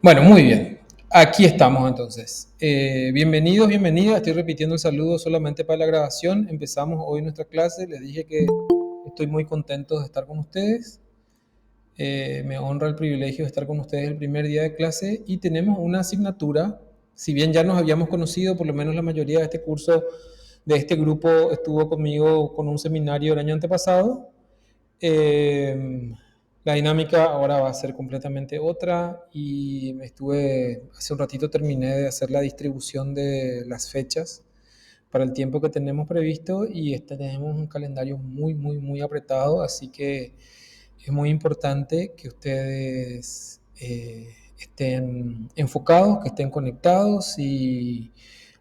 Bueno, muy bien. Aquí estamos entonces. Bienvenidos, bienvenidas. Estoy repitiendo el saludo solamente para la grabación. Empezamos hoy nuestra clase. Les dije que estoy muy contento de estar con ustedes. Me honra el privilegio de estar con ustedes el primer día de clase y tenemos una asignatura. Si bien ya nos habíamos conocido, por lo menos la mayoría de este curso, de este grupo, estuvo conmigo con un seminario el año antepasado. Eh, la dinámica ahora va a ser completamente otra y hace un ratito terminé de hacer la distribución de las fechas para el tiempo que tenemos previsto y tenemos un calendario muy, muy, muy apretado, así que es muy importante que ustedes estén enfocados, que estén conectados. Si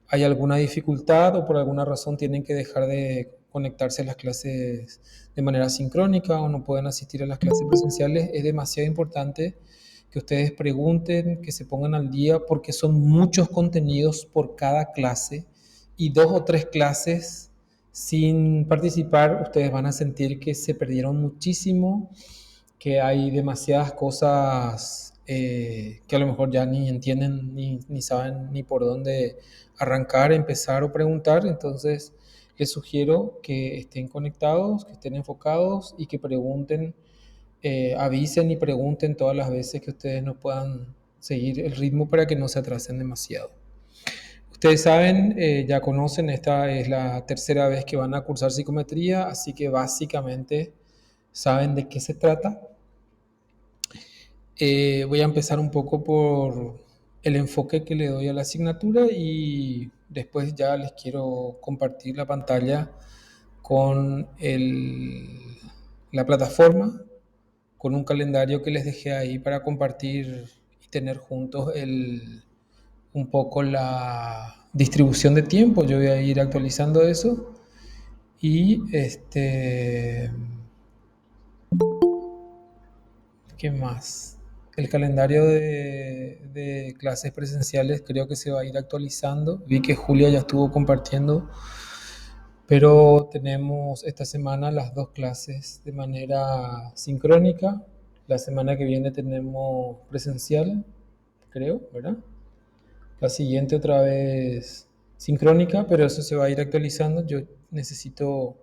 hay alguna dificultad o por alguna razón tienen que dejar de conectarse a las clases de manera sincrónica o no pueden asistir a las clases presenciales, es demasiado importante que ustedes pregunten, que se pongan al día, porque son muchos contenidos por cada clase y 2 o 3 clases sin participar, ustedes van a sentir que se perdieron muchísimo, que hay demasiadas cosas que a lo mejor ya ni entienden, ni saben ni por dónde arrancar, empezar o preguntar. Entonces, les sugiero que estén conectados, que estén enfocados y que pregunten, avisen y pregunten todas las veces que ustedes no puedan seguir el ritmo para que no se atrasen demasiado. Ustedes saben, ya conocen, esta es la tercera vez que van a cursar psicometría, así que básicamente saben de qué se trata. Voy a empezar un poco por el enfoque que le doy a la asignatura y después ya les quiero compartir la pantalla con la plataforma, con un calendario que les dejé ahí para compartir y tener juntos un poco la distribución de tiempo. Yo voy a ir actualizando eso y ¿qué más? El calendario de clases presenciales creo que se va a ir actualizando. Vi que Julia ya estuvo compartiendo, pero tenemos esta semana las 2 clases de manera sincrónica. La semana que viene tenemos presencial, creo, ¿verdad? La siguiente otra vez sincrónica, pero eso se va a ir actualizando. Yo necesito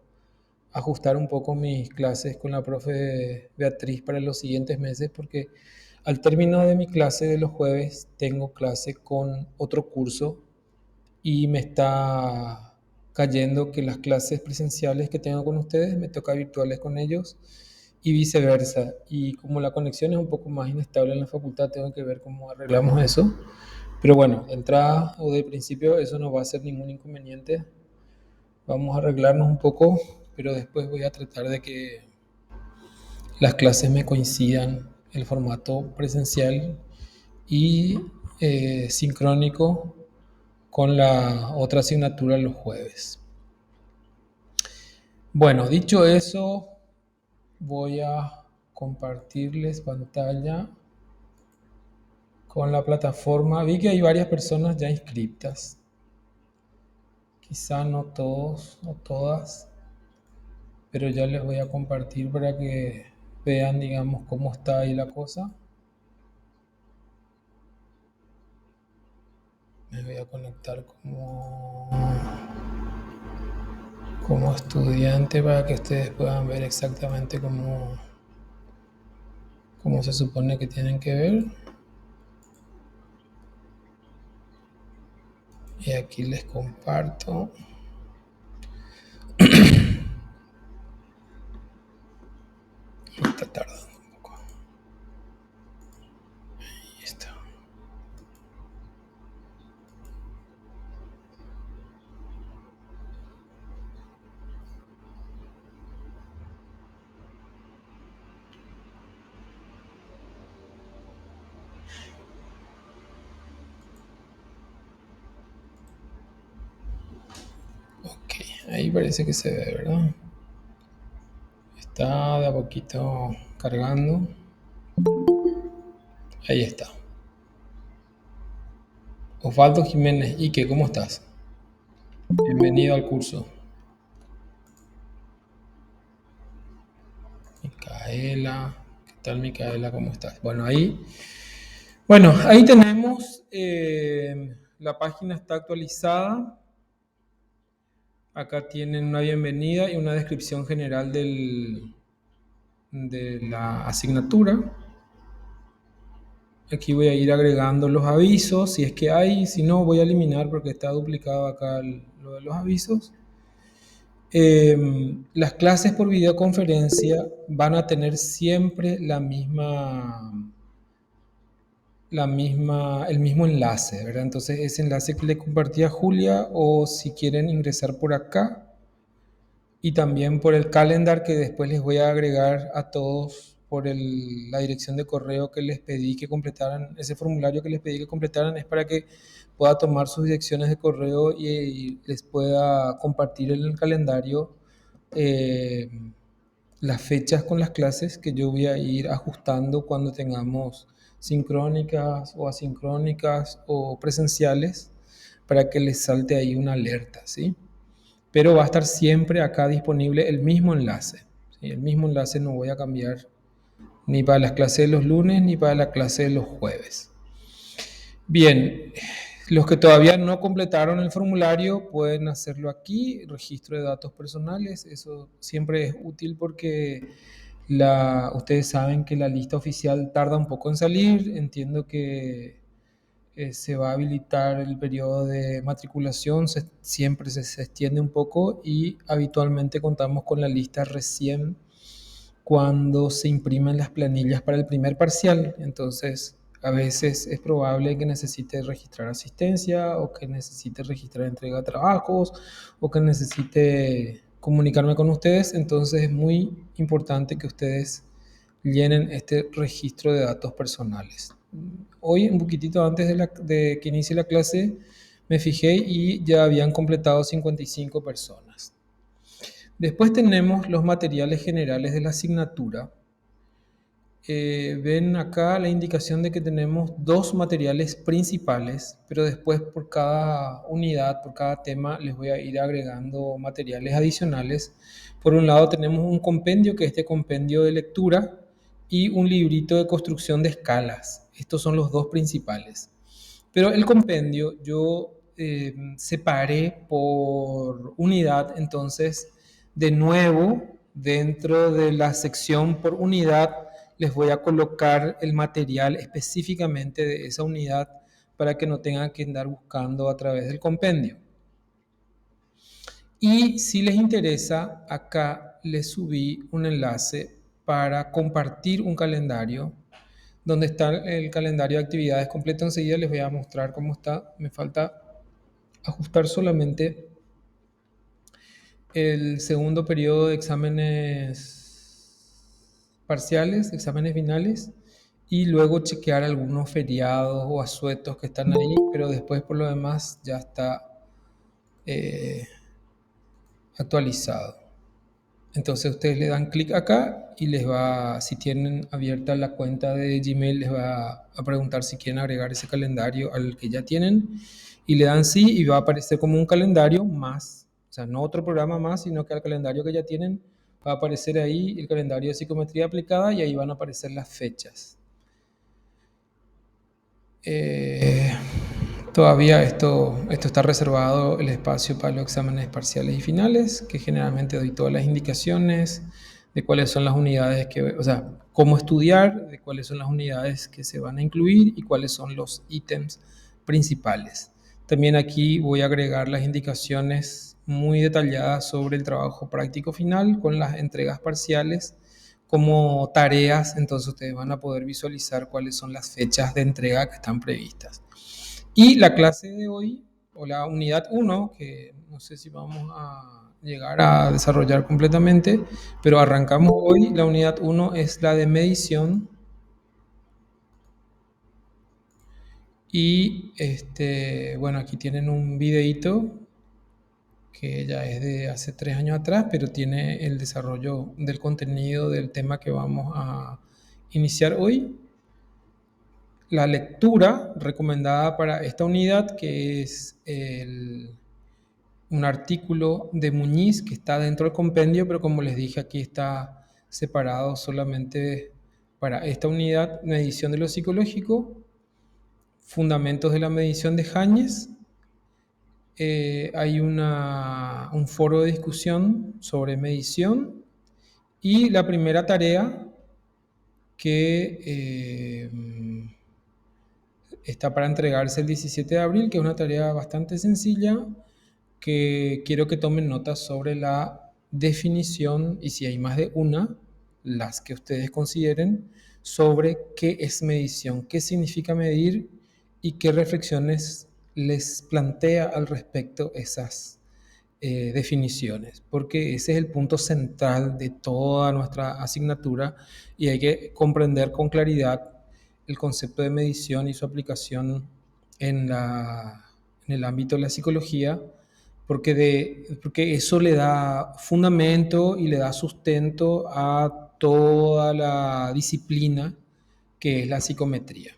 ajustar un poco mis clases con la profe Beatriz para los siguientes meses, porque al término de mi clase de los jueves tengo clase con otro curso y me está cayendo que las clases presenciales que tengo con ustedes me toca virtuales con ellos y viceversa. Y como la conexión es un poco más inestable en la facultad, tengo que ver cómo arreglamos eso. Pero bueno, de entrada o de principio eso no va a ser ningún inconveniente. Vamos a arreglarnos un poco, pero después voy a tratar de que las clases me coincidan el formato presencial y sincrónico con la otra asignatura los jueves. Bueno, dicho eso, voy a compartirles pantalla con la plataforma. Vi que hay varias personas ya inscritas. Quizá no todos o todas, pero ya les voy a compartir para que vean, digamos, cómo está ahí la cosa. Me voy a conectar como estudiante para que ustedes puedan ver exactamente cómo se supone que tienen que ver. Y aquí les comparto. Está tardando un poco. Ahí está. Ok, ahí parece que se ve, ¿verdad? Está de a poquito cargando. Ahí está. Osvaldo Jiménez Ike, ¿cómo estás? Bienvenido al curso. Micaela, ¿qué tal Micaela? ¿Cómo estás? Bueno, ahí Bueno, ahí tenemos, la página está actualizada. Acá tienen una bienvenida y una descripción general de la asignatura. Aquí voy a ir agregando los avisos, si es que hay, si no voy a eliminar porque está duplicado acá lo de los avisos. Las clases por videoconferencia van a tener siempre el mismo enlace, ¿verdad? Entonces ese enlace que le compartí a Julia, o si quieren ingresar por acá, y también por el calendar que después les voy a agregar a todos por la dirección de correo que les pedí que completaran, ese formulario que les pedí que completaran es para que pueda tomar sus direcciones de correo y les pueda compartir en el calendario, eh, las fechas con las clases que yo voy a ir ajustando cuando tengamos sincrónicas o asincrónicas o presenciales, para que les salte ahí una alerta, ¿sí? Pero va a estar siempre acá disponible el mismo enlace, ¿sí? El mismo enlace, no voy a cambiar ni para las clases de los lunes ni para la clase de los jueves. Bien, los que todavía no completaron el formulario pueden hacerlo aquí, registro de datos personales. Eso siempre es útil porque ustedes saben que la lista oficial tarda un poco en salir. Entiendo que se va a habilitar el periodo de matriculación, siempre se extiende un poco y habitualmente contamos con la lista recién cuando se imprimen las planillas para el primer parcial. Entonces, a veces es probable que necesite registrar asistencia o que necesite registrar entrega de trabajos o que necesite comunicarme con ustedes. Entonces, es muy importante que ustedes llenen este registro de datos personales. Hoy, un poquitito antes de que inicie la clase, me fijé y ya habían completado 55 personas. Después tenemos los materiales generales de la asignatura. Ven acá la indicación de que tenemos dos materiales principales, pero después por cada unidad, por cada tema, les voy a ir agregando materiales adicionales. Por un lado tenemos un compendio, que es este compendio de lectura, y un librito de construcción de escalas. Estos son los dos principales. Pero el compendio yo separé por unidad, entonces de nuevo dentro de la sección por unidad les voy a colocar el material específicamente de esa unidad para que no tengan que andar buscando a través del compendio. Y si les interesa, acá les subí un enlace para compartir un calendario donde está el calendario de actividades completo. Enseguida les voy a mostrar cómo está. Me falta ajustar solamente el segundo periodo de exámenes parciales, exámenes finales, y luego chequear algunos feriados o asuetos que están ahí, pero después por lo demás ya está eh, actualizado. Entonces ustedes le dan clic acá y les va, si tienen abierta la cuenta de Gmail, les va a preguntar si quieren agregar ese calendario al que ya tienen, y le dan sí y va a aparecer como un calendario más, o sea, no otro programa más, sino que al calendario que ya tienen va a aparecer ahí el calendario de psicometría aplicada y ahí van a aparecer las fechas. Eh, Todavía esto está reservado el espacio para los exámenes parciales y finales, que generalmente doy todas las indicaciones de cuáles son las unidades o sea, cómo estudiar, de cuáles son las unidades que se van a incluir y cuáles son los ítems principales. También aquí voy a agregar las indicaciones muy detalladas sobre el trabajo práctico final con las entregas parciales como tareas, entonces ustedes van a poder visualizar cuáles son las fechas de entrega que están previstas. Y la clase de hoy, o la unidad 1, que no sé si vamos a llegar a desarrollar completamente, pero arrancamos hoy. La unidad 1 es la de medición. Y bueno, aquí tienen un videito que ya es de hace 3 años atrás, pero tiene el desarrollo del contenido del tema que vamos a iniciar hoy. La lectura recomendada para esta unidad, que es un artículo de Muñiz que está dentro del compendio, pero como les dije, aquí está separado solamente para esta unidad, una edición de lo psicológico. fundamentos de la medición de Jañez. Hay un foro de discusión sobre medición y la primera tarea que está para entregarse el 17 de abril, que es una tarea bastante sencilla, que quiero que tomen notas sobre la definición, y si hay más de una, las que ustedes consideren, sobre qué es medición, qué significa medir y qué reflexiones les plantea al respecto esas definiciones, porque ese es el punto central de toda nuestra asignatura y hay que comprender con claridad el concepto de medición y su aplicación en el ámbito de la psicología, porque eso le da fundamento y le da sustento a toda la disciplina que es la psicometría.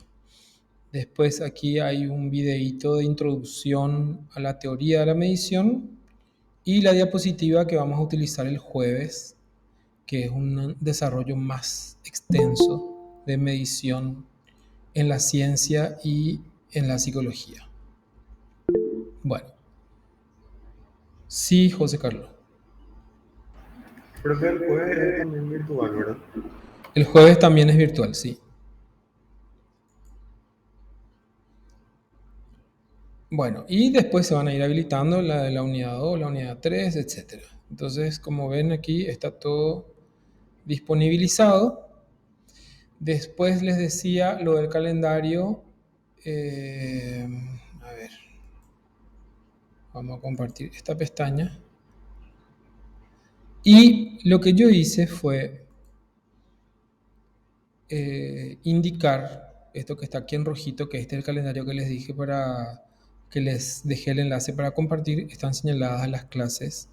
Después aquí hay un videíto de introducción a la teoría de la medición y la diapositiva que vamos a utilizar el jueves, que es un desarrollo más extenso de medición en la ciencia y en la psicología. Bueno, sí, José Carlos. Profe, el jueves es también virtual, ¿verdad? El jueves también es virtual, sí. Bueno, y después se van a ir habilitando la de la unidad 2, la unidad 3, etc. Entonces, como ven aquí, está todo disponibilizado. Después les decía lo del calendario. eh, a ver, vamos a compartir esta pestaña. Y lo que yo hice fue indicar esto que está aquí en rojito, que este es el calendario que les dije que les dejé el enlace para compartir. Están señaladas las clases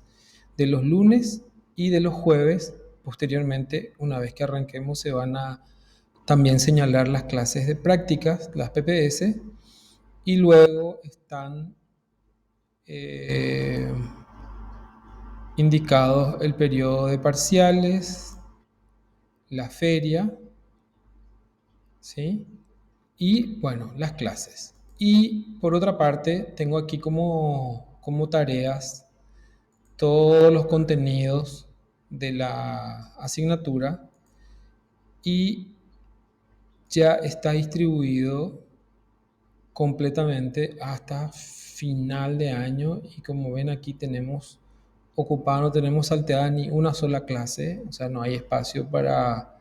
de los lunes y de los jueves. Posteriormente, una vez que arranquemos, se van a también señalar las clases de prácticas, las PPS, y luego están eh, indicados el periodo de parciales, la feria, ¿sí? Y bueno, las clases. Y por otra parte, tengo aquí como tareas todos los contenidos de la asignatura y ya está distribuido completamente hasta final de año y como ven aquí tenemos ocupado, no tenemos salteada ni una sola clase, o sea, no hay espacio para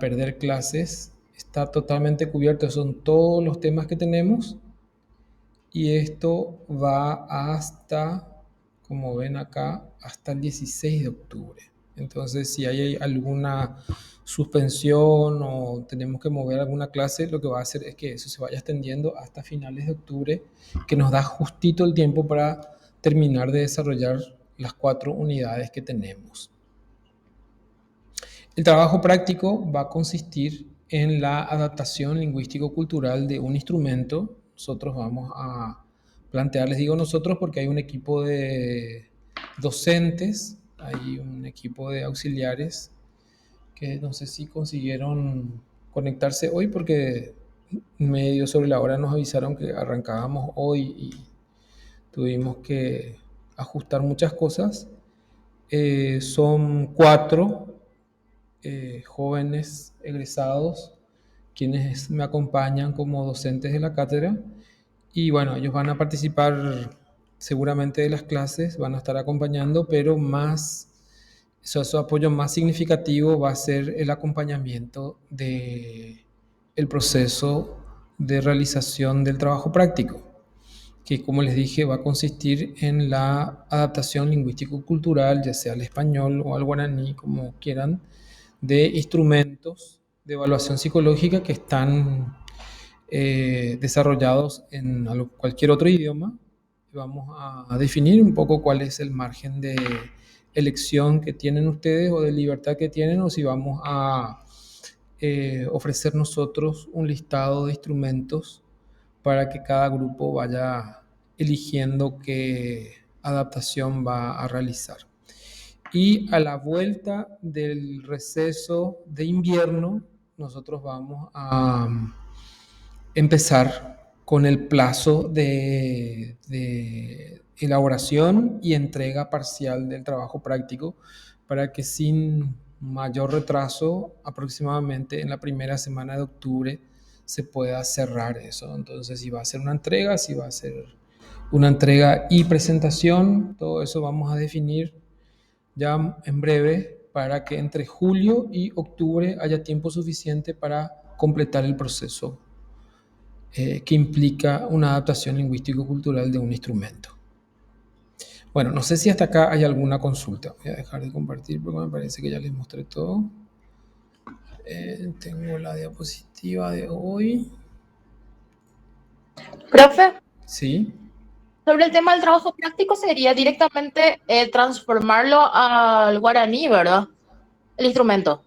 perder clases, está totalmente cubierto, son todos los temas que tenemos y esto va hasta, como ven acá, hasta el 16 de octubre. Entonces, si hay alguna suspensión o tenemos que mover alguna clase, lo que va a hacer es que eso se vaya extendiendo hasta finales de octubre, que nos da justito el tiempo para terminar de desarrollar las 4 unidades que tenemos. El trabajo práctico va a consistir en la adaptación lingüístico-cultural de un instrumento. Nosotros vamos a plantear, les digo nosotros porque hay un equipo de docentes, hay un equipo de auxiliares que no sé si consiguieron conectarse hoy porque medio sobre la hora nos avisaron que arrancábamos hoy y tuvimos que ajustar muchas cosas. Son 4 jóvenes egresados quienes me acompañan como docentes de la cátedra y bueno, ellos van a participar seguramente de las clases, van a estar acompañando, pero más, su apoyo más significativo va a ser el acompañamiento de el proceso de realización del trabajo práctico, que como les dije va a consistir en la adaptación lingüístico-cultural, ya sea al español o al guaraní, como quieran, de instrumentos de evaluación psicológica que están desarrollados en cualquier otro idioma. Vamos a definir un poco cuál es el margen de elección que tienen ustedes o de libertad que tienen o si vamos a ofrecer nosotros un listado de instrumentos para que cada grupo vaya eligiendo qué adaptación va a realizar. Y a la vuelta del receso de invierno, nosotros vamos empezar con el plazo de elaboración y entrega parcial del trabajo práctico para que sin mayor retraso, aproximadamente en la primera semana de octubre, se pueda cerrar eso. Entonces, si va a ser una entrega, si va a ser una entrega y presentación, todo eso vamos a definir ya en breve para que entre julio y octubre haya tiempo suficiente para completar el proceso que implica una adaptación lingüístico-cultural de un instrumento. Bueno, no sé si hasta acá hay alguna consulta. Voy a dejar de compartir porque me parece que ya les mostré todo. Tengo la diapositiva de hoy. Profe, Sí. sobre el tema del trabajo práctico sería directamente transformarlo al guaraní, ¿verdad? El instrumento.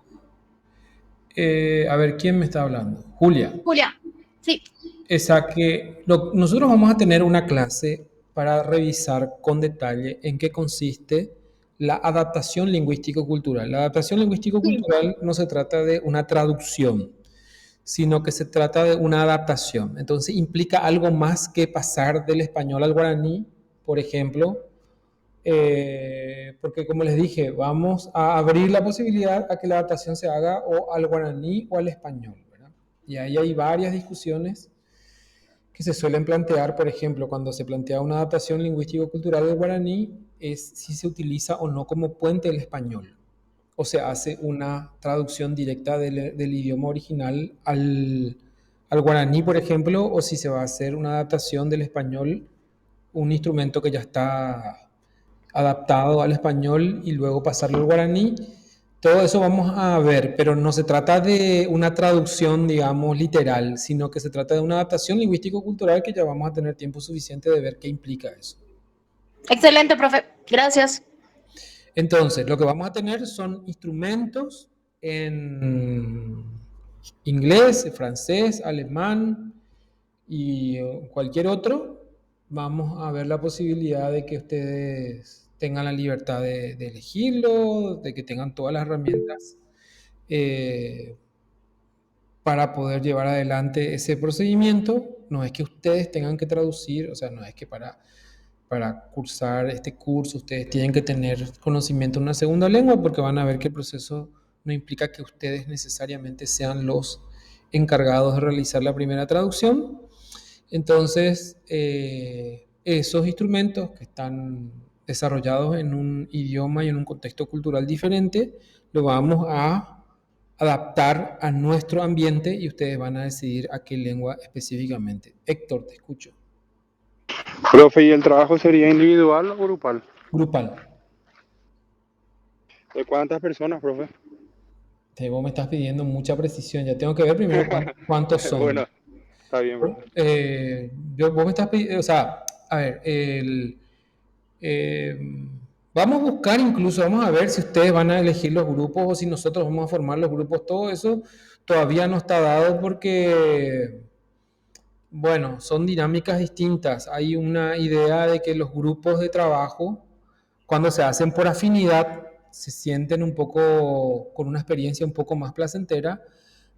A ver, ¿quién me está hablando? Julia. Julia, sí, Esa que nosotros vamos a tener una clase para revisar con detalle en qué consiste la adaptación lingüístico-cultural. La adaptación sí. lingüístico-cultural no se trata de una traducción, sino que se trata de una adaptación. Entonces implica algo más que pasar del español al guaraní, por ejemplo, porque como les dije, vamos a abrir la posibilidad a que la adaptación se haga o al guaraní o al español, ¿verdad? Y ahí hay varias discusiones que se suelen plantear, por ejemplo, cuando se plantea una adaptación lingüístico-cultural del guaraní, es si se utiliza o no como puente el español, o se hace una traducción directa del idioma original al guaraní, por ejemplo, o si se va a hacer una adaptación del español, un instrumento que ya está adaptado al español y luego pasarlo al guaraní. Todo eso vamos a ver, pero no se trata de una traducción, digamos, literal, sino que se trata de una adaptación lingüístico-cultural que ya vamos a tener tiempo suficiente de ver qué implica eso. Excelente, profe. Gracias. Entonces, lo que vamos a tener son instrumentos en inglés, francés, alemán y cualquier otro. Vamos a ver la posibilidad de que ustedes tengan la libertad de elegirlo, de que tengan todas las herramientas eh, para poder llevar adelante ese procedimiento. No es que ustedes tengan que traducir, o sea, no es que para cursar este curso ustedes tienen que tener conocimiento en una segunda lengua, porque van a ver que el proceso no implica que ustedes necesariamente sean los encargados de realizar la primera traducción. Entonces, esos instrumentos que están desarrollados en un idioma y en un contexto cultural diferente, lo vamos a adaptar a nuestro ambiente y ustedes van a decidir a qué lengua específicamente. Héctor, te escucho. Profe, ¿y el trabajo sería individual o grupal? Grupal. ¿De cuántas personas, profe? Vos me estás pidiendo mucha precisión. Ya tengo que ver primero cuántos son. Bueno, está bien, profe. Vos me estás pidiendo, o sea, a ver, eh, vamos a buscar incluso, vamos a ver si ustedes van a elegir los grupos o si nosotros vamos a formar los grupos. Todo eso todavía no está dado porque, bueno, son dinámicas distintas. Hay una idea de que los grupos de trabajo, cuando se hacen por afinidad, se sienten un poco con una experiencia un poco más placentera,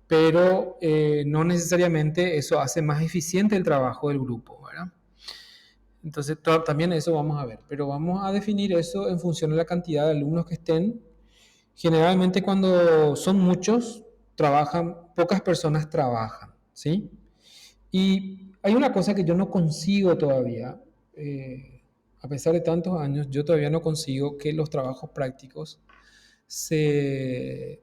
pero no necesariamente eso hace más eficiente el trabajo del grupo, ¿verdad? Entonces, también eso vamos a ver, pero vamos a definir eso en función de la cantidad de alumnos que estén. Generalmente cuando son muchos, trabajan, pocas personas trabajan, ¿sí? Y hay una cosa que yo no consigo todavía, a pesar de tantos años, yo todavía no consigo que los trabajos prácticos se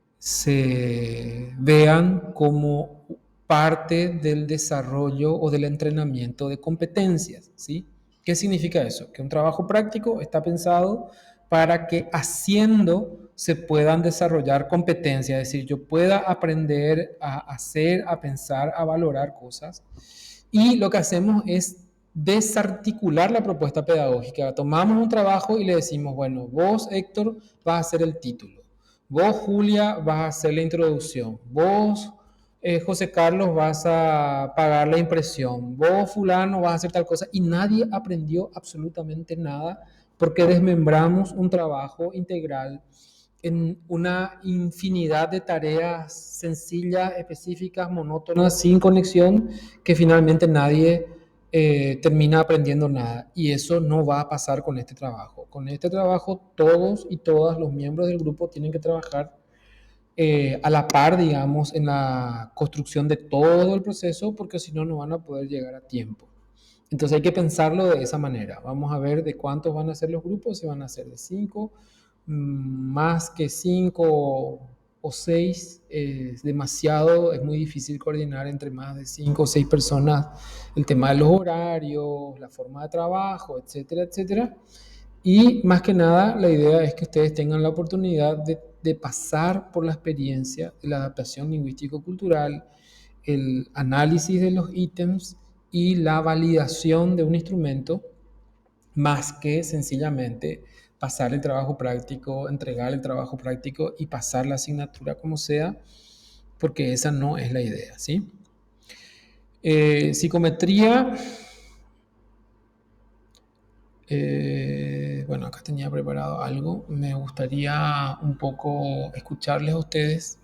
vean como parte del desarrollo o del entrenamiento de competencias, ¿sí? ¿Qué significa eso? Que un trabajo práctico está pensado para que haciendo se puedan desarrollar competencias, es decir, yo pueda aprender a hacer, a pensar, a valorar cosas. Y lo que hacemos es desarticular la propuesta pedagógica. Tomamos un trabajo y le decimos, bueno, vos, Héctor, vas a hacer el título. Vos, Julia, vas a hacer la introducción. Vos, José Carlos, vas a pagar la impresión. Vos, fulano, vas a hacer tal cosa. Y nadie aprendió absolutamente nada porque desmembramos un trabajo integral en una infinidad de tareas sencillas, específicas, monótonas, sin conexión, que finalmente nadie termina aprendiendo nada. Y eso no va a pasar con este trabajo. Con este trabajo todos y todas los miembros del grupo tienen que trabajar a la par, digamos, en la construcción de todo el proceso, porque si no, no van a poder llegar a tiempo. Entonces hay que pensarlo de esa manera. Vamos a ver de cuántos van a ser los grupos, si van a ser de 5, más que 5 o 6 es demasiado, es muy difícil coordinar entre más de 5 o 6 personas el tema de los horarios, la forma de trabajo, etcétera, etcétera. Y más que nada, la idea es que ustedes tengan la oportunidad de pasar por la experiencia de la adaptación lingüístico-cultural, el análisis de los ítems y la validación de un instrumento, más que sencillamente pasar el trabajo práctico, entregar el trabajo práctico y pasar la asignatura como sea, porque esa no es la idea, ¿sí? Psicometría, bueno, acá tenía preparado algo. Me gustaría un poco escucharles a ustedes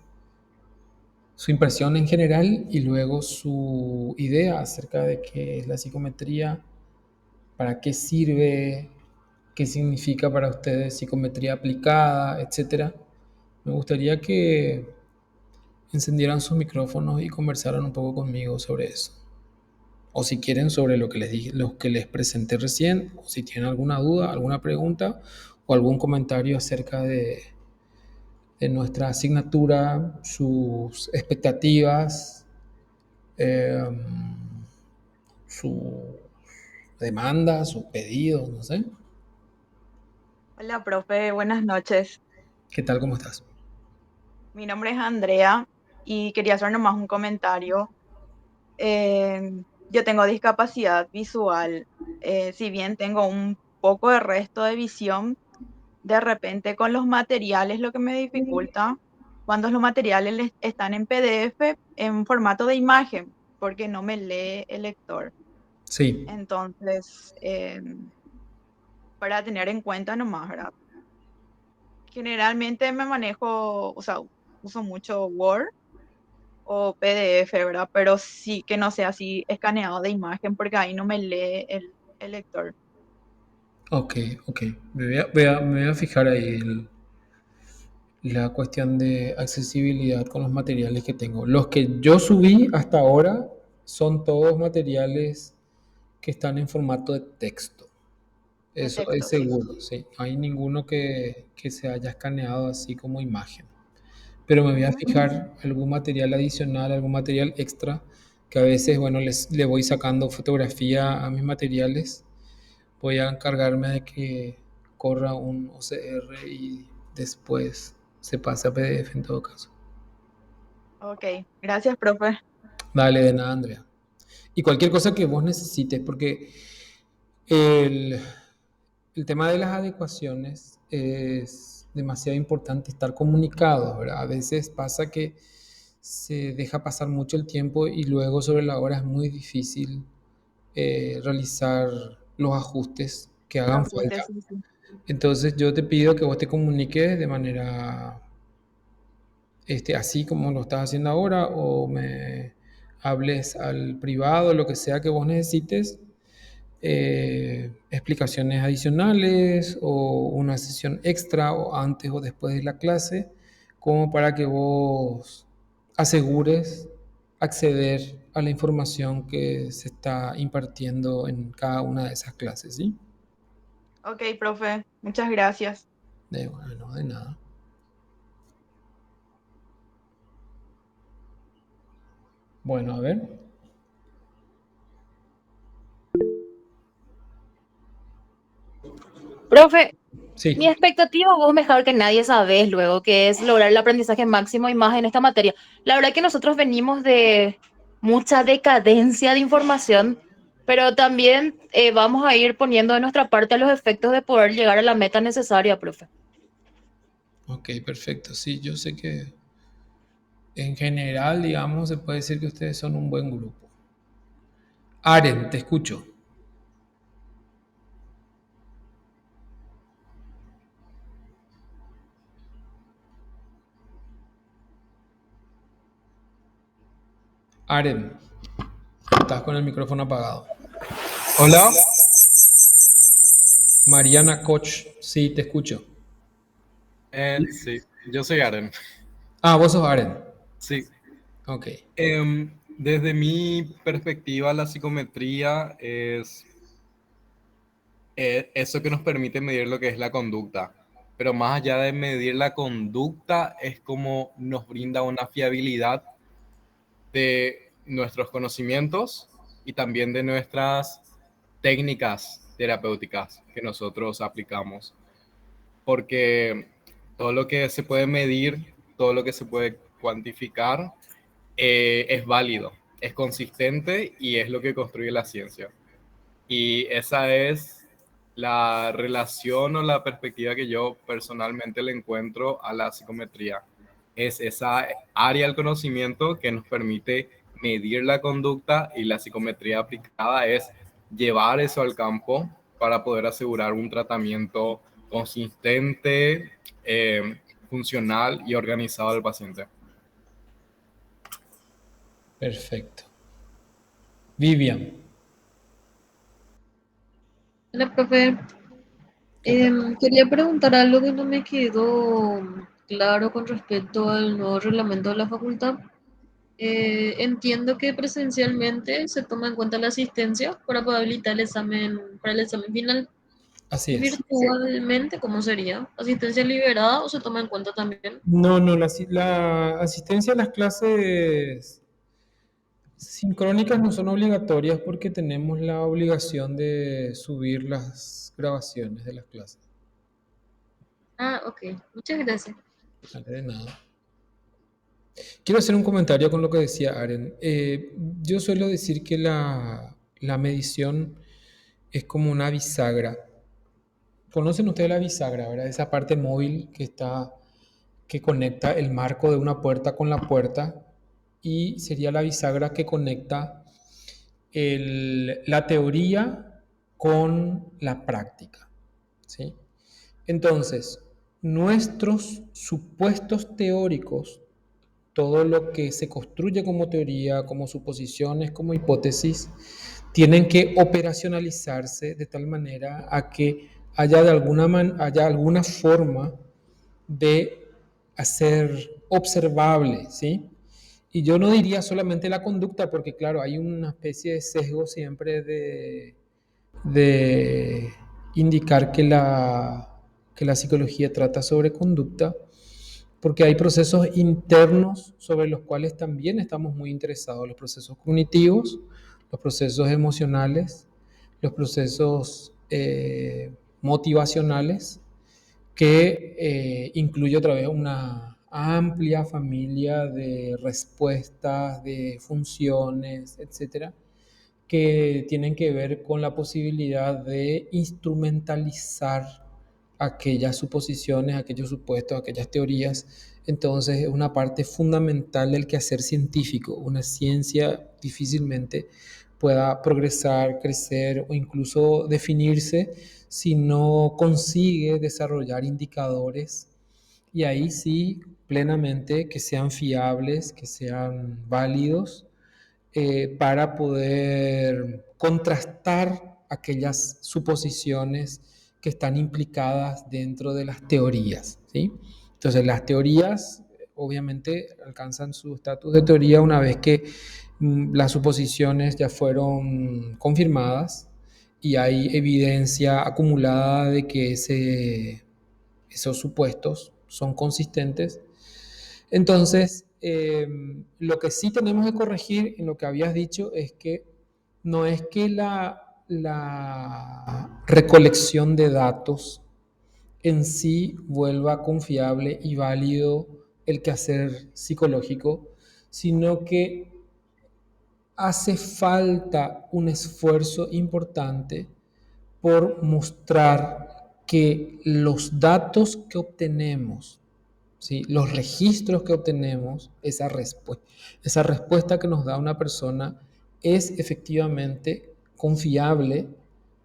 su impresión en general y luego su idea acerca de qué es la psicometría, para qué sirve, qué significa para ustedes psicometría aplicada, etcétera. Me gustaría que encendieran sus micrófonos y conversaran un poco conmigo sobre eso. O si quieren sobre lo que les dije, lo que les presenté recién, o si tienen alguna duda, alguna pregunta o algún comentario acerca de nuestra asignatura, sus expectativas, eh, su demanda, sus pedidos, no sé. Hola, profe, buenas noches. ¿Qué tal? ¿Cómo estás? Mi nombre es Andrea y quería hacer nomás un comentario. Yo tengo discapacidad visual. Si bien tengo un poco de resto de visión, de repente con los materiales lo que me dificulta, cuando los materiales están en PDF en formato de imagen, porque no me lee el lector. Sí, Entonces, para tener en cuenta nomás, ¿verdad? Generalmente me manejo, o sea, uso mucho Word o PDF, ¿verdad? Pero sí que no sea así escaneado de imagen porque ahí no me lee el lector. ok, ok. Me voy a fijar ahí la cuestión de accesibilidad con los materiales que tengo. Los que yo subí hasta ahora son todos materiales que están en formato de texto. De Eso es texto, sí. seguro, sí. No hay ninguno que se haya escaneado así como imagen. Pero me voy a Ujú. fijar algún material adicional, algún material extra, que a veces, bueno, le voy sacando fotografía a mis materiales. Voy a encargarme de que corra un OCR y después se pase a PDF en todo caso. Ok, gracias, profe. Dale, de nada, Andrea. Y cualquier cosa que vos necesites, porque el, el tema de las adecuaciones es demasiado importante estar comunicados, ¿verdad? A veces pasa que se deja pasar mucho el tiempo y luego sobre la hora es muy difícil realizar los ajustes que Los hagan falta. ajustes, sí, sí. Entonces yo te pido que vos te comuniques de manera así como lo estás haciendo ahora o me hables al privado, lo que sea que vos necesites, explicaciones adicionales o una sesión extra o antes o después de la clase, como para que vos asegures acceder a la información que se está impartiendo en cada una de esas clases, ¿sí? Ok, profe, muchas gracias. Bueno, de nada. Bueno, a ver. Profe, mi Sí. expectativa, vos mejor que nadie sabés luego, que es lograr el aprendizaje máximo y más en esta materia. La verdad que nosotros venimos de mucha decadencia de información, pero también vamos a ir poniendo de nuestra parte a los efectos de poder llegar a la meta necesaria, profe. Ok, perfecto. Sí, yo sé que en general, digamos, se puede decir que ustedes son un buen grupo. Aren, te escucho. Aren, estás con el micrófono apagado. Hola, Mariana Koch, sí, te escucho. sí, yo soy Aren. Ah, vos sos Aren. Sí, Ok, desde mi perspectiva, la psicometría es eso que nos permite medir lo que es la conducta. Pero más allá de medir la conducta, es como nos brinda una fiabilidad de nuestros conocimientos y también de nuestras técnicas terapéuticas que nosotros aplicamos. Porque todo lo que se puede medir, todo lo que se puede cuantificar, es válido, es consistente y es lo que construye la ciencia. Y esa es la relación o la perspectiva que yo personalmente le encuentro a la psicometría. Es esa área del conocimiento que nos permite medir la conducta, y la psicometría aplicada es llevar eso al campo para poder asegurar un tratamiento consistente, funcional y organizado del paciente. perfecto. Vivian, Hola, profe. ¿qué tal? Quería preguntar algo que no me quedó claro con respecto al nuevo reglamento de la facultad. Entiendo que presencialmente se toma en cuenta la asistencia para poder habilitar el examen, para el examen final. Así ¿Y es. virtualmente cómo sería? ¿Asistencia liberada o se toma en cuenta también? No, no, la asistencia a las clases sincrónicas no son obligatorias porque tenemos la obligación de subir las grabaciones de las clases. Ah, ok. Muchas gracias. Vale, de nada. Quiero hacer un comentario con lo que decía Aren. Yo suelo decir que la medición es como una bisagra. ¿Conocen ustedes la bisagra, verdad? Esa parte móvil que conecta el marco de una puerta con la puerta, y sería la bisagra que conecta la teoría con la práctica, ¿sí? Entonces, nuestros supuestos teóricos, todo lo que se construye como teoría, como suposiciones, como hipótesis, tienen que operacionalizarse de tal manera a que haya alguna forma de hacer observable, ¿sí? Y yo no diría solamente la conducta, porque claro, hay una especie de sesgo siempre de indicar que la psicología trata sobre conducta, porque hay procesos internos sobre los cuales también estamos muy interesados, los procesos cognitivos, los procesos emocionales, los procesos motivacionales, que incluye otra vez una amplia familia de respuestas, de funciones, etcétera, que tienen que ver con la posibilidad de instrumentalizar aquellas suposiciones, aquellos supuestos, aquellas teorías. Entonces es una parte fundamental del quehacer científico. Una ciencia difícilmente pueda progresar, crecer o incluso definirse si no consigue desarrollar indicadores, y ahí sí plenamente que sean fiables, que sean válidos, para poder contrastar aquellas suposiciones que están implicadas dentro de las teorías, ¿sí? Entonces, las teorías obviamente alcanzan su estatus de teoría una vez que las suposiciones ya fueron confirmadas y hay evidencia acumulada de que esos supuestos son consistentes. Entonces, lo que sí tenemos que corregir en lo que habías dicho es que no es que la recolección de datos en sí vuelva confiable y válido el quehacer psicológico, sino que hace falta un esfuerzo importante por mostrar que los datos que obtenemos, ¿sí? Los registros que obtenemos, esa respuesta que nos da una persona es efectivamente confiable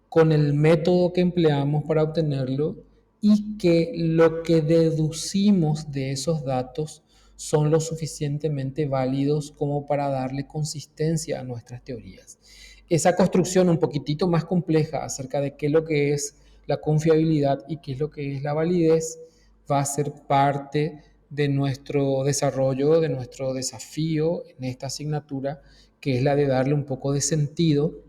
con el método que empleamos para obtenerlo, y que lo que deducimos de esos datos son lo suficientemente válidos como para darle consistencia a nuestras teorías. Esa construcción un poquitito más compleja acerca de qué es lo que es la confiabilidad y qué es lo que es la validez va a ser parte de nuestro desarrollo, de nuestro desafío en esta asignatura, que es la de darle un poco de sentido,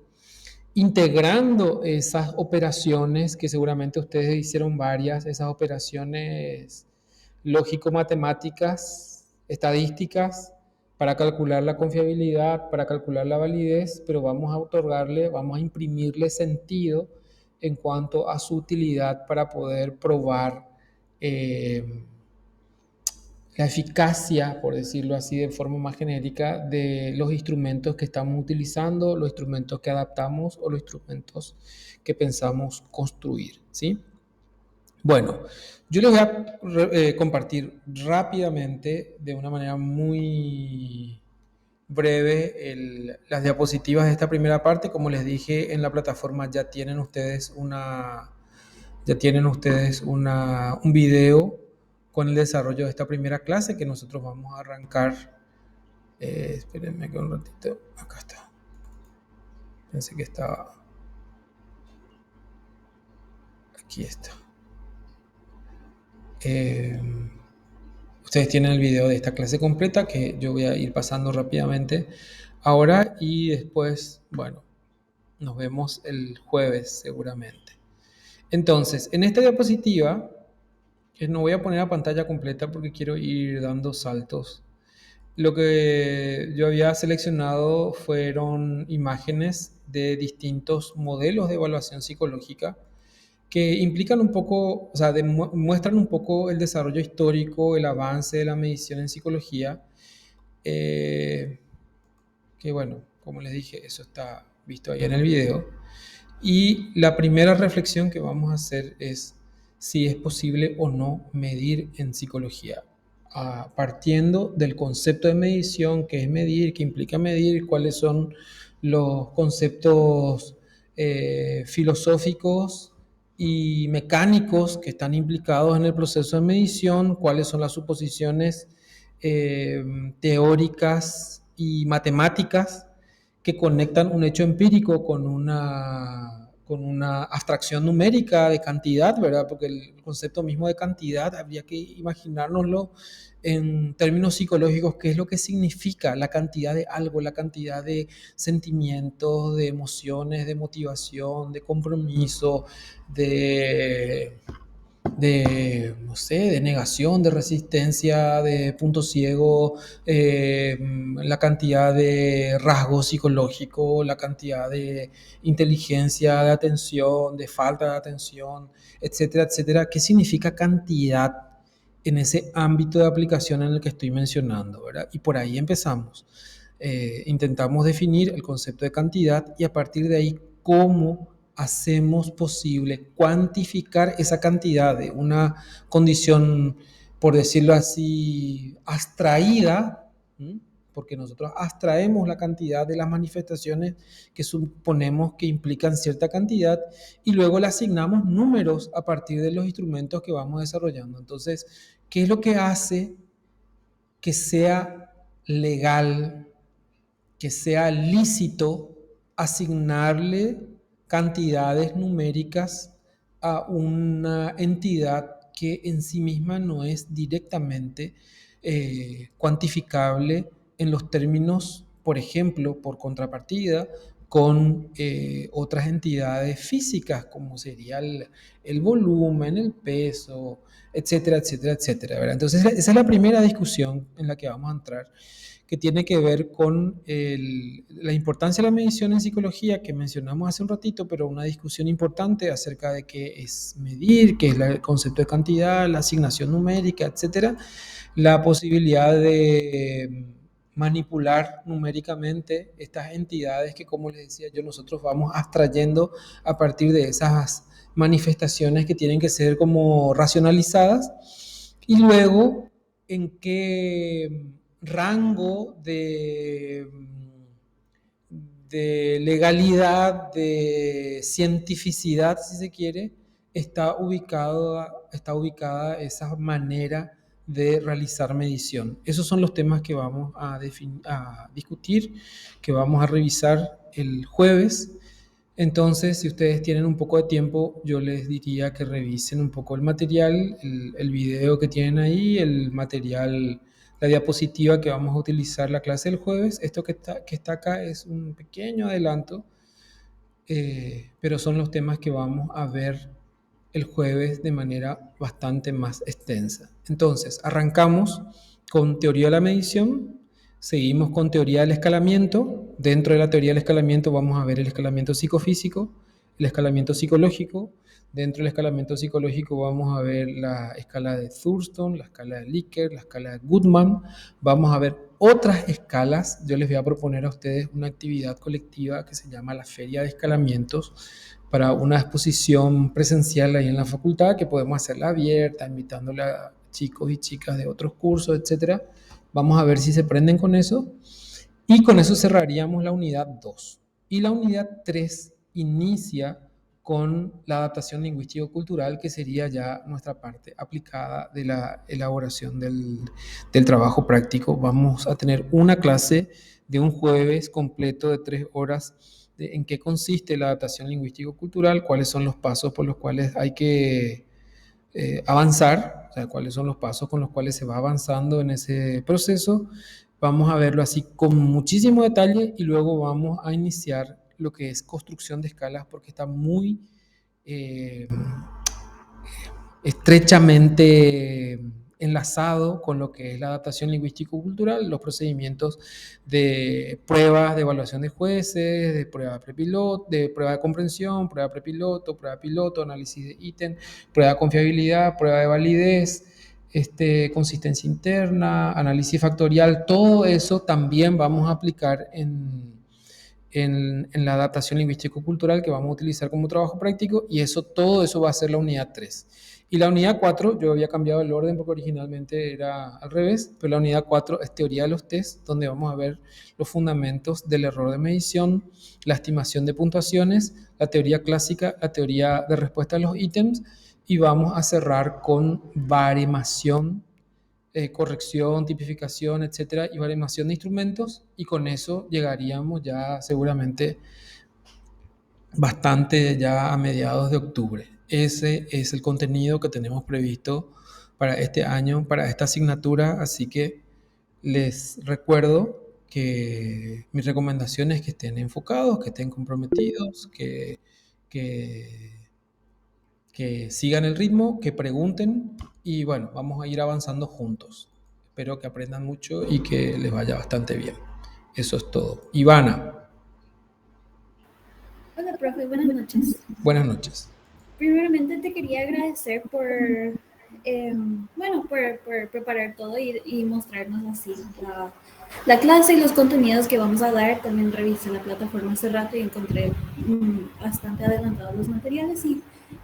integrando esas operaciones que seguramente ustedes hicieron varias, esas operaciones lógico-matemáticas, estadísticas, para calcular la confiabilidad, para calcular la validez, pero vamos a otorgarle, vamos a imprimirle sentido en cuanto a su utilidad para poder probar la eficacia, por decirlo así de forma más genérica, de los instrumentos que estamos utilizando, los instrumentos que adaptamos o los instrumentos que pensamos construir, ¿sí? Bueno, yo les voy a compartir rápidamente, de una manera muy breve, las diapositivas de esta primera parte. Como les dije, en la plataforma ya tienen ustedes un video con el desarrollo de esta primera clase que nosotros vamos a arrancar. Espérenme que un ratito. Acá está. Pensé que estaba. Aquí está. Ustedes tienen el video de esta clase completa que yo voy a ir pasando rápidamente ahora y después, bueno, nos vemos el jueves seguramente. Entonces, en esta diapositiva, que no voy a poner a pantalla completa porque quiero ir dando saltos. Lo que yo había seleccionado fueron imágenes de distintos modelos de evaluación psicológica que implican un poco, o sea, muestran un poco el desarrollo histórico, el avance de la medición en psicología, que bueno, como les dije, eso está visto ahí en el video. Y la primera reflexión que vamos a hacer es si es posible o no medir en psicología, partiendo del concepto de medición, que es medir, que implica medir, cuáles son los conceptos filosóficos y mecánicos que están implicados en el proceso de medición, cuáles son las suposiciones teóricas y matemáticas que conectan un hecho empírico con una abstracción numérica de cantidad, ¿verdad? Porque el concepto mismo de cantidad habría que imaginárnoslo en términos psicológicos, qué es lo que significa la cantidad de algo, la cantidad de sentimientos, de emociones, de motivación, de compromiso, no sé, de negación, de resistencia, de punto ciego, la cantidad de rasgos psicológicos, la cantidad de inteligencia, de atención, de falta de atención, etcétera, etcétera. ¿Qué significa cantidad en ese ámbito de aplicación en el que estoy mencionando, ¿verdad? Y por ahí empezamos. Intentamos definir el concepto de cantidad y a partir de ahí cómo hacemos posible cuantificar esa cantidad de una condición, por decirlo así, abstraída, porque nosotros abstraemos la cantidad de las manifestaciones que suponemos que implican cierta cantidad y luego le asignamos números a partir de los instrumentos que vamos desarrollando. Entonces, ¿qué es lo que hace que sea legal, que sea lícito asignarle cantidades numéricas a una entidad que en sí misma no es directamente cuantificable en los términos, por ejemplo, por contrapartida, con otras entidades físicas, como sería el volumen, el peso, etcétera, etcétera, etcétera, ¿verdad? Entonces, esa es la primera discusión en la que vamos a entrar, que tiene que ver con la importancia de la medición en psicología que mencionamos hace un ratito, pero una discusión importante acerca de qué es medir, qué es el concepto de cantidad, la asignación numérica, etcétera, la posibilidad de manipular numéricamente estas entidades que, como les decía yo, nosotros vamos abstrayendo a partir de esas manifestaciones que tienen que ser como racionalizadas, y luego en qué rango de legalidad, de cientificidad, si se quiere, está ubicada esa manera de realizar medición. Esos son los temas que vamos a discutir, que vamos a revisar el jueves. Entonces, si ustedes tienen un poco de tiempo, yo les diría que revisen un poco el material, el video que tienen ahí, el material, la diapositiva que vamos a utilizar la clase del jueves. Esto que está acá es un pequeño adelanto, pero son los temas que vamos a ver el jueves de manera bastante más extensa. Entonces, arrancamos con teoría de la medición, seguimos con teoría del escalamiento. Dentro de la teoría del escalamiento vamos a ver el escalamiento psicofísico, el escalamiento psicológico. Dentro del escalamiento psicológico vamos a ver la escala de Thurston, la escala de Likert, la escala de Goodman. Vamos a ver otras escalas. Yo les voy a proponer a ustedes una actividad colectiva que se llama la Feria de Escalamientos, para una exposición presencial ahí en la facultad, que podemos hacerla abierta, invitándole a chicos y chicas de otros cursos, etcétera. Vamos a ver si se prenden con eso. Y con eso cerraríamos la unidad 2. Y la unidad 3 inicia con la adaptación lingüístico-cultural, que sería ya nuestra parte aplicada de la elaboración del trabajo práctico. Vamos a tener una clase de un jueves completo de 3 horas de en qué consiste la adaptación lingüístico-cultural, cuáles son los pasos por los cuales hay que avanzar, o sea, cuáles son los pasos con los cuales se va avanzando en ese proceso. Vamos a verlo así con muchísimo detalle y luego vamos a iniciar lo que es construcción de escalas, porque está muy estrechamente enlazado con lo que es la adaptación lingüístico-cultural, los procedimientos de pruebas de evaluación de jueces, de prueba prepiloto, de prueba de comprensión, prueba prepiloto, prueba piloto, análisis de ítem, prueba de confiabilidad, prueba de validez, consistencia interna, análisis factorial. Todo eso también vamos a aplicar en la adaptación lingüístico-cultural, que vamos a utilizar como trabajo práctico, y todo eso va a ser la unidad 3. Y la unidad 4, yo había cambiado el orden porque originalmente era al revés, pero la unidad 4 es teoría de los test, donde vamos a ver los fundamentos del error de medición, la estimación de puntuaciones, la teoría clásica, la teoría de respuesta a los ítems, y vamos a cerrar con baremación, corrección, tipificación, etcétera, y baremación de instrumentos, y con eso llegaríamos ya seguramente bastante ya a mediados de octubre. Ese es el contenido que tenemos previsto para este año, para esta asignatura, así que les recuerdo que mi recomendación es que estén enfocados, que estén comprometidos, que sigan el ritmo, que pregunten, y bueno, vamos a ir avanzando juntos. Espero que aprendan mucho y que les vaya bastante bien. Eso es todo. Ivana, Hola, profe, buenas noches. buenas noches. Primeramente te quería agradecer por preparar todo y mostrarnos así la clase y los contenidos que vamos a dar. También revisé la plataforma hace rato y encontré bastante adelantados los materiales y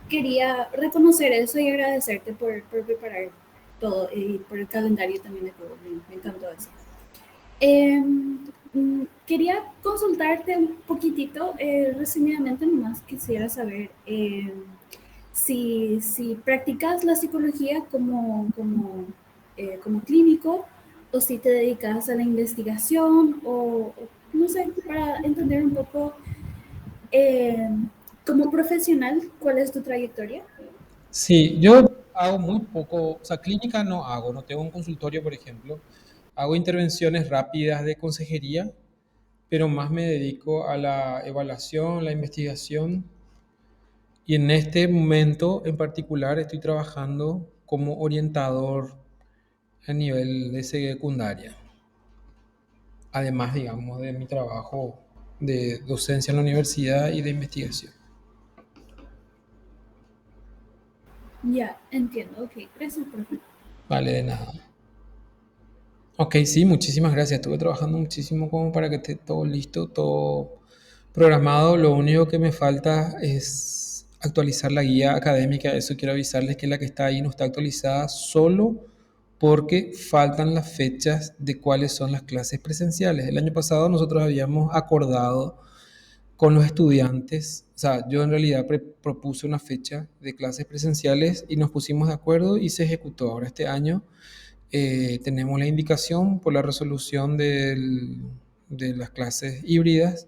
quería reconocer eso y agradecerte por preparar todo y por el calendario también de todo. Me encantó eso. Quería consultarte un poquitito, resumidamente nomás quisiera saber si practicas la psicología como clínico o si te dedicas a la investigación o no sé, para entender un poco como profesional, ¿cuál es tu trayectoria? Sí, yo hago muy poco, o sea, clínica no hago, no tengo un consultorio, por ejemplo. Hago intervenciones rápidas de consejería, pero más me dedico a la evaluación, la investigación, y en este momento en particular estoy trabajando como orientador a nivel de secundaria. Además, digamos, de mi trabajo de docencia en la universidad y de investigación. Ya, entiendo, ok, gracias, profe. Vale, de nada. Ok, sí, muchísimas gracias. Estuve trabajando muchísimo como para que esté todo listo, todo programado. Lo único que me falta es actualizar la guía académica. Eso quiero avisarles, que la que está ahí no está actualizada solo porque faltan las fechas de cuáles son las clases presenciales. El año pasado nosotros habíamos acordado con los estudiantes, o sea, yo en realidad propuse una fecha de clases presenciales y nos pusimos de acuerdo y se ejecutó. Ahora este año Tenemos la indicación por la resolución de las clases híbridas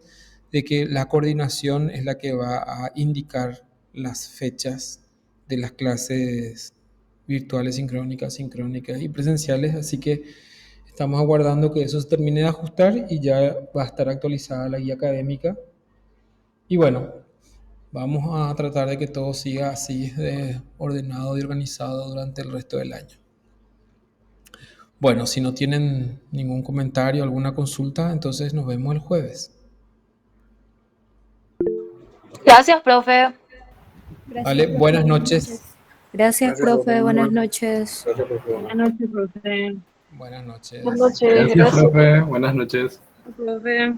de que la coordinación es la que va a indicar las fechas de las clases virtuales, sincrónicas y presenciales, así que estamos aguardando que eso se termine de ajustar y ya va a estar actualizada la guía académica. Y bueno, vamos a tratar de que todo siga así de ordenado y organizado durante el resto del año. Bueno, si no tienen ningún comentario, alguna consulta, entonces nos vemos el jueves. Gracias, profe. Gracias, Vale, profe. buenas noches. Gracias, profe. Buenas noches. Gracias, profe. Buenas noches, profe. Buenas noches. Buenas noches, Gracias, gracias. profe. Buenas noches. Profe.